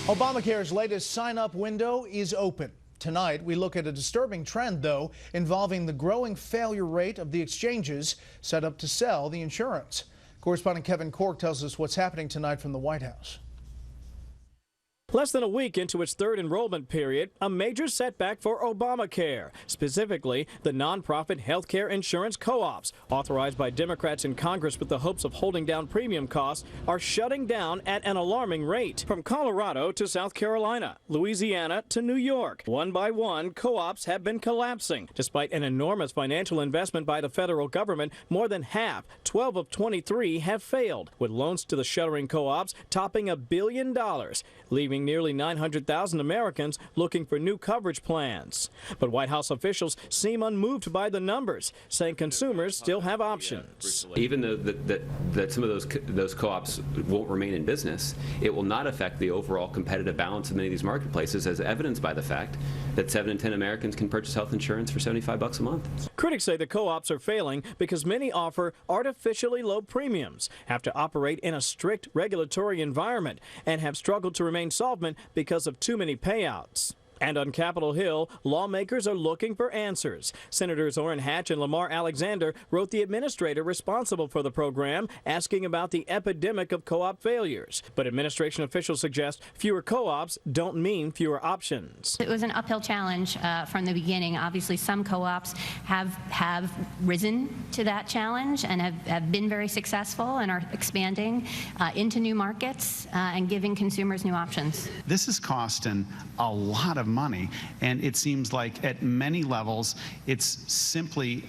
Obamacare's latest sign-up window is open. Tonight, we look at a disturbing trend, though, involving the growing failure rate of the exchanges set up to sell the insurance. Correspondent Kevin Cork tells us what's happening tonight from the White House. Less than a week into its third enrollment period, a major setback for Obamacare, specifically the nonprofit healthcare insurance co-ops, authorized by Democrats in Congress with the hopes of holding down premium costs, are shutting down at an alarming rate. From Colorado to South Carolina, Louisiana to New York, one by one, co-ops have been collapsing. Despite an enormous financial investment by the federal government, more than half, 12 of 23, have failed, with loans to the shuttering co-ops topping $1 billion, leaving nearly 900,000 Americans looking for new coverage plans. But White House officials seem unmoved by the numbers, saying consumers still have options. Even though that some of those co-ops won't remain in business, it will not affect the overall competitive balance of many of these marketplaces, as evidenced by the fact that 7 in 10 Americans can purchase health insurance for $75 a month. Critics say the co-ops are failing because many offer artificially low premiums, have to operate in a strict regulatory environment, and have struggled to remain solvent because of too many payouts. And on Capitol Hill, lawmakers are looking for answers. Senators Orrin and Lamar wrote the administrator responsible for the program, asking about the epidemic of co-op failures. But administration officials suggest fewer co-ops don't mean fewer options. It was an uphill challenge from the beginning. Obviously, some co-ops have risen to that challenge and have been very successful and are expanding into new markets and giving consumers new options. This is costing a lot of money, and it seems like at many levels it's simply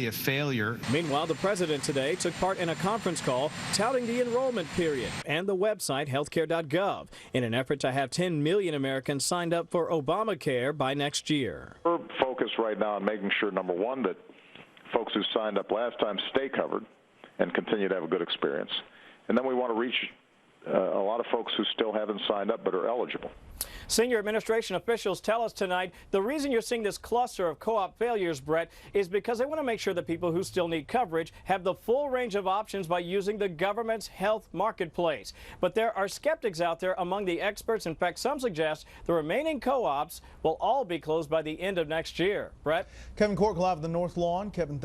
a failure. Meanwhile, the president today took part in a conference call touting the enrollment period and the website healthcare.gov in an effort to have 10 million Americans signed up for Obamacare by next year. We're focused right now on making sure, number one, that folks who signed up last time stay covered and continue to have a good experience. And then we want to reach a lot of folks who still haven't signed up but are eligible. Senior administration officials tell us tonight the reason you're seeing this cluster of co-op failures, Brett, is because they want to make sure that people who still need coverage have the full range of options by using the government's health marketplace. But there are skeptics out there among the experts. In fact, some suggest the remaining co-ops will all be closed by the end of next year. Brett? Kevin Cork live at the North Lawn. Kevin,